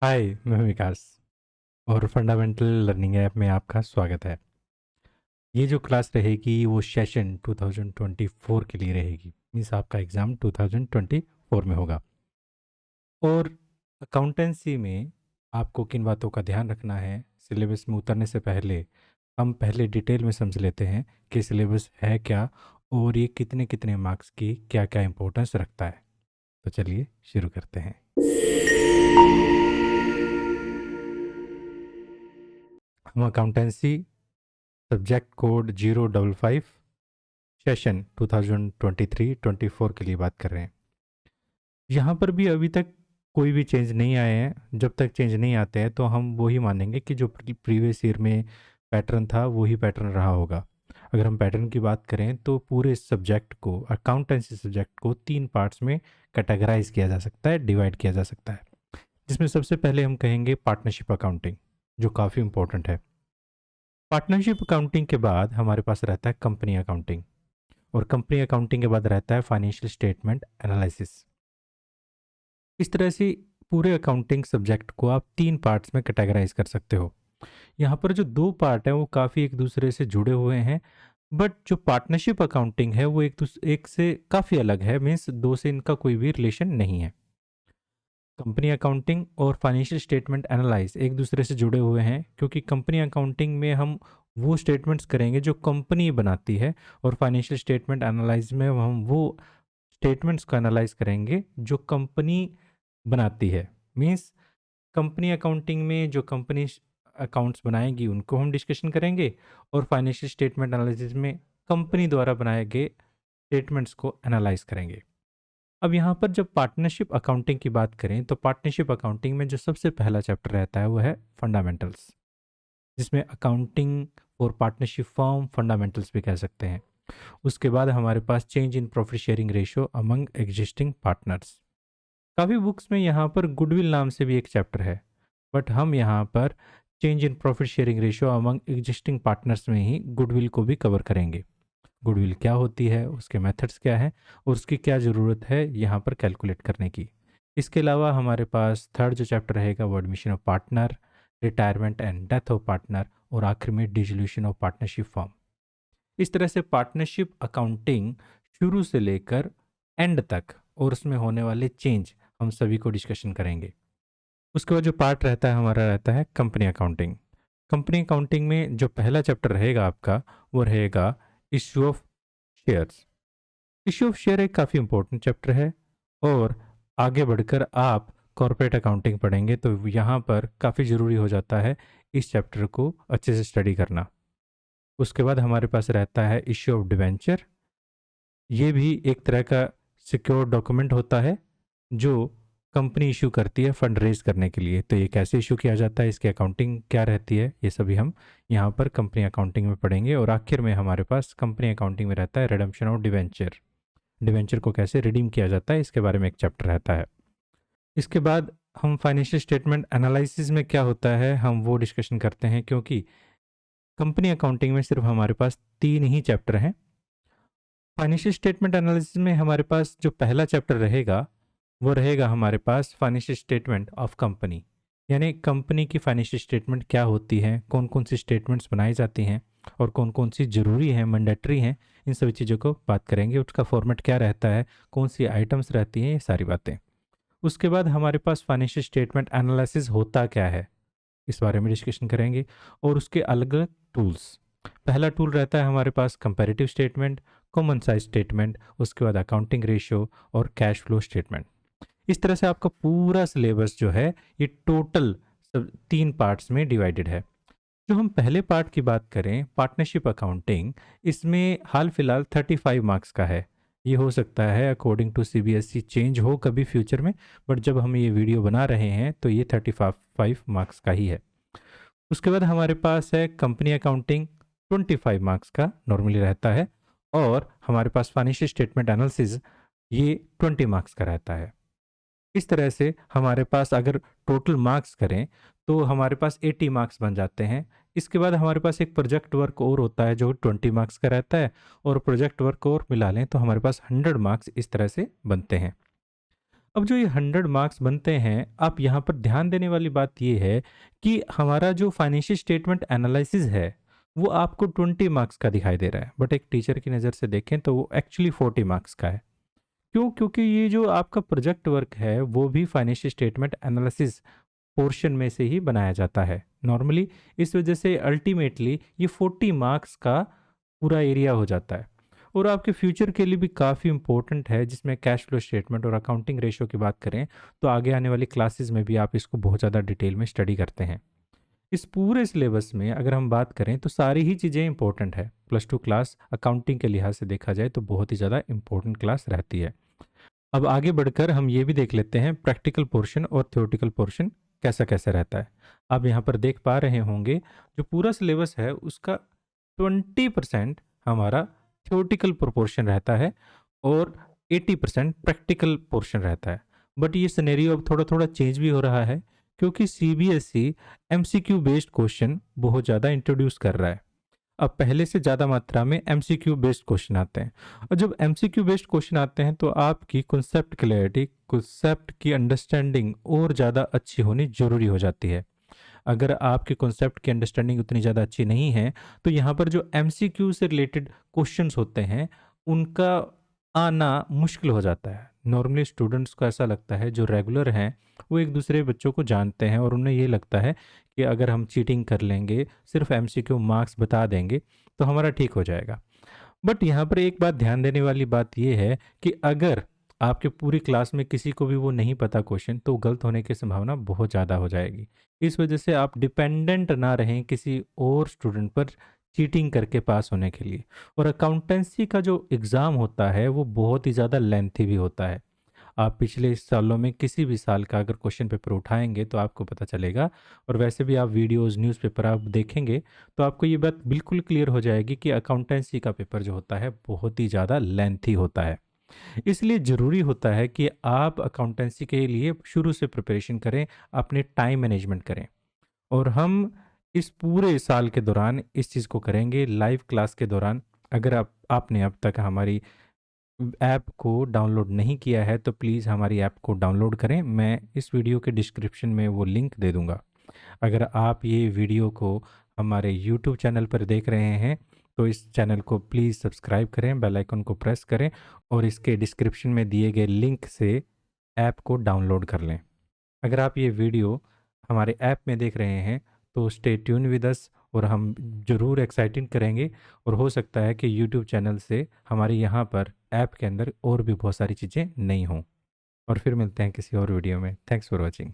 हाय, मैं विकास और fundamental learning app में आपका स्वागत है। ये जो क्लास रहेगी वो सेशन 2024 के लिए रहेगी। मीन्स आपका एग्ज़ाम 2024 में होगा। और अकाउंटेंसी में आपको किन बातों का ध्यान रखना है, सिलेबस में उतरने से पहले हम पहले डिटेल में समझ लेते हैं कि सिलेबस है क्या और ये कितने कितने मार्क्स की क्या क्या इम्पोर्टेंस रखता है। तो चलिए शुरू करते हैं। हम अकाउंटेंसी सब्जेक्ट कोड 055 सेशन 2023-24 के लिए बात कर रहे हैं। यहाँ पर भी अभी तक कोई भी चेंज नहीं आए हैं। जब तक चेंज नहीं आते हैं तो हम वही मानेंगे कि जो प्रीवियस ईयर में पैटर्न था वही पैटर्न रहा होगा। अगर हम पैटर्न की बात करें तो पूरे सब्जेक्ट को, अकाउंटेंसी सब्जेक्ट को 3 पार्ट्स में कैटेगराइज किया जा सकता है, डिवाइड किया जा सकता है। जिसमें सबसे पहले हम कहेंगे पार्टनरशिप अकाउंटिंग, जो काफ़ी इंपॉर्टेंट है। पार्टनरशिप अकाउंटिंग के बाद हमारे पास रहता है कंपनी अकाउंटिंग, और कंपनी अकाउंटिंग के बाद रहता है फाइनेंशियल स्टेटमेंट एनालिसिस। इस तरह से पूरे अकाउंटिंग सब्जेक्ट को आप 3 पार्ट्स में कैटेगराइज कर सकते हो। यहाँ पर जो 2 पार्ट हैं वो काफ़ी एक दूसरे से जुड़े हुए हैं, बट जो पार्टनरशिप अकाउंटिंग है वो एक से काफ़ी अलग है। मीन्स दो से इनका कोई भी रिलेशन नहीं है। कंपनी अकाउंटिंग और फाइनेंशियल स्टेटमेंट एनालाइज एक दूसरे से जुड़े हुए हैं, क्योंकि कंपनी अकाउंटिंग में हम वो स्टेटमेंट्स करेंगे जो कंपनी बनाती है, और फाइनेंशियल स्टेटमेंट एनालाइज में हम वो स्टेटमेंट्स को एनालाइज करेंगे जो कंपनी बनाती है। मीन्स कंपनी अकाउंटिंग में जो कंपनी अकाउंट्स बनाएगी उनको हम डिस्कशन करेंगे, और फाइनेंशियल स्टेटमेंट एनालिसिस में कंपनी द्वारा बनाए गए स्टेटमेंट्स को एनालाइज करेंगे। अब यहाँ पर जब पार्टनरशिप अकाउंटिंग की बात करें तो पार्टनरशिप अकाउंटिंग में जो सबसे पहला चैप्टर रहता है वो है फंडामेंटल्स, जिसमें accounting for partnership firm fundamentals भी कह सकते हैं। उसके बाद हमारे पास change in profit sharing ratio among existing partners. काफ़ी बुक्स में यहाँ पर गुडविल नाम से भी एक चैप्टर है, बट हम यहाँ पर change in profit sharing ratio among existing partners में ही गुडविल को भी कवर करेंगे। गुडविल क्या होती है, उसके मेथड्स क्या हैं, और उसकी क्या ज़रूरत है यहाँ पर कैलकुलेट करने की। इसके अलावा हमारे पास थर्ड जो चैप्टर रहेगा वो admission of partner, retirement and death of partner, और आखिर में डिसोल्यूशन ऑफ पार्टनरशिप फॉर्म। इस तरह से पार्टनरशिप अकाउंटिंग शुरू से लेकर एंड तक और उसमें होने वाले चेंज हम सभी को डिस्कशन करेंगे। उसके बाद जो पार्ट रहता है हमारा रहता है कंपनी अकाउंटिंग। कंपनी अकाउंटिंग में जो पहला चैप्टर रहेगा आपका वो रहेगा issue of shares. Issue of share एक काफ़ी इंपॉर्टेंट चैप्टर है, और आगे बढ़कर आप कॉर्पोरेट अकाउंटिंग पढ़ेंगे तो यहाँ पर काफ़ी ज़रूरी हो जाता है इस चैप्टर को अच्छे से स्टडी करना। उसके बाद हमारे पास रहता है इश्यू ऑफ डिवेंचर। ये भी एक तरह का सिक्योर डॉक्यूमेंट होता है जो कंपनी इशू करती है फंड रेज करने के लिए। तो ये कैसे इशू किया जाता है, इसकी अकाउंटिंग क्या रहती है, ये सभी हम यहाँ पर कंपनी अकाउंटिंग में पढ़ेंगे। और आखिर में हमारे पास कंपनी अकाउंटिंग में रहता है रिडम्पशन ऑफ डिवेंचर। डिवेंचर को कैसे रिडीम किया जाता है इसके बारे में एक चैप्टर रहता है। इसके बाद हम फाइनेंशियल स्टेटमेंट एनालिसिस में क्या होता है हम वो डिस्कशन करते हैं, क्योंकि कंपनी अकाउंटिंग में सिर्फ हमारे पास 3 ही चैप्टर हैं। फाइनेंशियल स्टेटमेंट एनालिसिस में हमारे पास जो पहला चैप्टर रहेगा वो रहेगा हमारे पास फाइनेंशियल स्टेटमेंट ऑफ कंपनी, यानी कंपनी की फाइनेंशियल स्टेटमेंट क्या होती है, कौन कौन सी स्टेटमेंट्स बनाई जाती हैं और कौन कौन सी ज़रूरी हैं, मैंडेटरी हैं। इन सभी चीज़ों को बात करेंगे। उसका फॉर्मेट क्या रहता है, कौन सी आइटम्स रहती हैं, ये सारी बातें। उसके बाद हमारे पास फाइनेंशियल स्टेटमेंट एनालिसिस होता क्या है इस बारे में डिस्कशन करेंगे, और उसके अलग अलग टूल्स। पहला टूल रहता है हमारे पास comparative statement, common size statement, उसके बाद अकाउंटिंग रेशियो और कैश फ्लो स्टेटमेंट। इस तरह से आपका पूरा सिलेबस जो है ये टोटल 3 पार्ट्स में डिवाइडेड है। जो हम पहले पार्ट की बात करें पार्टनरशिप अकाउंटिंग, इसमें हाल फिलहाल 35 मार्क्स का है। ये हो सकता है अकॉर्डिंग टू सीबीएसई चेंज हो कभी फ्यूचर में, बट जब हम ये वीडियो बना रहे हैं तो ये 35 मार्क्स का ही है। उसके बाद हमारे पास है कंपनी अकाउंटिंग, 25 मार्क्स का नॉर्मली रहता है, और हमारे पास फाइनेंशियल स्टेटमेंट एनालिसिस ये 20 मार्क्स का रहता है। इस तरह से हमारे पास अगर टोटल मार्क्स करें तो हमारे पास 80 मार्क्स बन जाते हैं। इसके बाद हमारे पास एक प्रोजेक्ट वर्क और होता है जो 20 मार्क्स का रहता है, और प्रोजेक्ट वर्क और मिला लें तो हमारे पास 100 मार्क्स इस तरह से बनते हैं। अब जो ये 100 मार्क्स बनते हैं, आप यहाँ पर ध्यान देने वाली बात ये है कि हमारा जो फाइनेंशियल स्टेटमेंट एनालिसिस है, वो आपको 20 मार्क्स का दिखाई दे रहा है, बट एक टीचर की नज़र से देखें तो वो एक्चुअली 40 मार्क्स का है। क्यों? क्योंकि ये जो आपका प्रोजेक्ट वर्क है, वो भी फाइनेंशियल स्टेटमेंट एनालिसिस पोर्शन में से ही बनाया जाता है नॉर्मली। इस वजह से अल्टीमेटली ये 40 मार्क्स का पूरा एरिया हो जाता है और आपके फ्यूचर के लिए भी काफ़ी इंपॉर्टेंट है, जिसमें कैश फ्लो स्टेटमेंट और अकाउंटिंग रेशियो की बात करें तो आगे आने वाली क्लासेस में भी आप इसको बहुत ज़्यादा डिटेल में स्टडी करते हैं। इस पूरे सिलेबस में अगर हम बात करें तो सारी ही चीज़ें इंपॉर्टेंट है। +2 क्लास अकाउंटिंग के लिहाज से देखा जाए तो बहुत ही ज़्यादा इंपॉर्टेंट क्लास रहती है। अब आगे बढ़कर हम ये भी देख लेते हैं प्रैक्टिकल पोर्शन और थ्योरेटिकल पोर्शन कैसा कैसा रहता है। आप यहाँ पर देख पा रहे होंगे जो पूरा सिलेबस है उसका 20% हमारा थ्योरेटिकल प्रोपोर्शन रहता है और 80% प्रैक्टिकल पोर्शन रहता है। बट ये सिनेरियो अब थोड़ा थोड़ा चेंज भी हो रहा है, क्योंकि सीबीएसई एमसीक्यू बेस्ड क्वेश्चन बहुत ज़्यादा इंट्रोड्यूस कर रहा है। अब पहले से ज़्यादा मात्रा में एमसीक्यू बेस्ड क्वेश्चन आते हैं, और जब एमसीक्यू बेस्ड क्वेश्चन आते हैं तो आपकी कॉन्सेप्ट क्लैरिटी, कॉन्सेप्ट की अंडरस्टैंडिंग और ज़्यादा अच्छी होनी ज़रूरी हो जाती है। अगर आपके कॉन्सेप्ट की अंडरस्टैंडिंग उतनी ज़्यादा अच्छी नहीं है तो यहाँ पर जो एमसीक्यू से रिलेटेड क्वेश्चंस होते हैं उनका आना मुश्किल हो जाता है। नॉर्मली स्टूडेंट्स को ऐसा लगता है, जो रेगुलर हैं वो एक दूसरे बच्चों को जानते हैं और उन्हें ये लगता है कि अगर हम चीटिंग कर लेंगे, सिर्फ एमसीक्यू मार्क्स बता देंगे तो हमारा ठीक हो जाएगा। बट यहाँ पर एक बात ध्यान देने वाली बात यह है कि अगर आपके पूरी क्लास में किसी को भी वो नहीं पता क्वेश्चन, तो गलत होने की संभावना बहुत ज़्यादा हो जाएगी। इस वजह से आप डिपेंडेंट ना रहें किसी और स्टूडेंट पर चीटिंग करके पास होने के लिए। और अकाउंटेंसी का जो एग्ज़ाम होता है वो बहुत ही ज़्यादा लेंथी भी होता है। आप पिछले सालों में किसी भी साल का अगर क्वेश्चन पेपर उठाएंगे तो आपको पता चलेगा, और वैसे भी आप वीडियोस न्यूज़पेपर आप देखेंगे तो आपको ये बात बिल्कुल क्लियर हो जाएगी कि अकाउंटेंसी का पेपर जो होता है बहुत ही ज़्यादा लेंथी होता है। इसलिए ज़रूरी होता है कि आप अकाउंटेंसी के लिए शुरू से प्रिपरेशन करें, अपने टाइम मैनेजमेंट करें। और हम इस पूरे साल के दौरान इस चीज़ को करेंगे लाइव क्लास के दौरान। अगर आपने अब तक हमारी ऐप को डाउनलोड नहीं किया है तो प्लीज़ हमारी ऐप को डाउनलोड करें। मैं इस वीडियो के डिस्क्रिप्शन में वो लिंक दे दूंगा। अगर आप ये वीडियो को हमारे यूट्यूब चैनल पर देख रहे हैं तो इस चैनल को प्लीज़ सब्सक्राइब करें, बेल आइकन को प्रेस करें और इसके डिस्क्रिप्शन में दिए गए लिंक से ऐप को डाउनलोड कर लें। अगर आप ये वीडियो हमारे ऐप में देख रहे हैं तो स्टे ट्यून विद अस, और हम ज़रूर एक्साइटिंग करेंगे। और हो सकता है कि यूट्यूब चैनल से हमारे यहाँ पर ऐप के अंदर और भी बहुत सारी चीज़ें नहीं हों। और फिर मिलते हैं किसी और वीडियो में। Thanks for watching.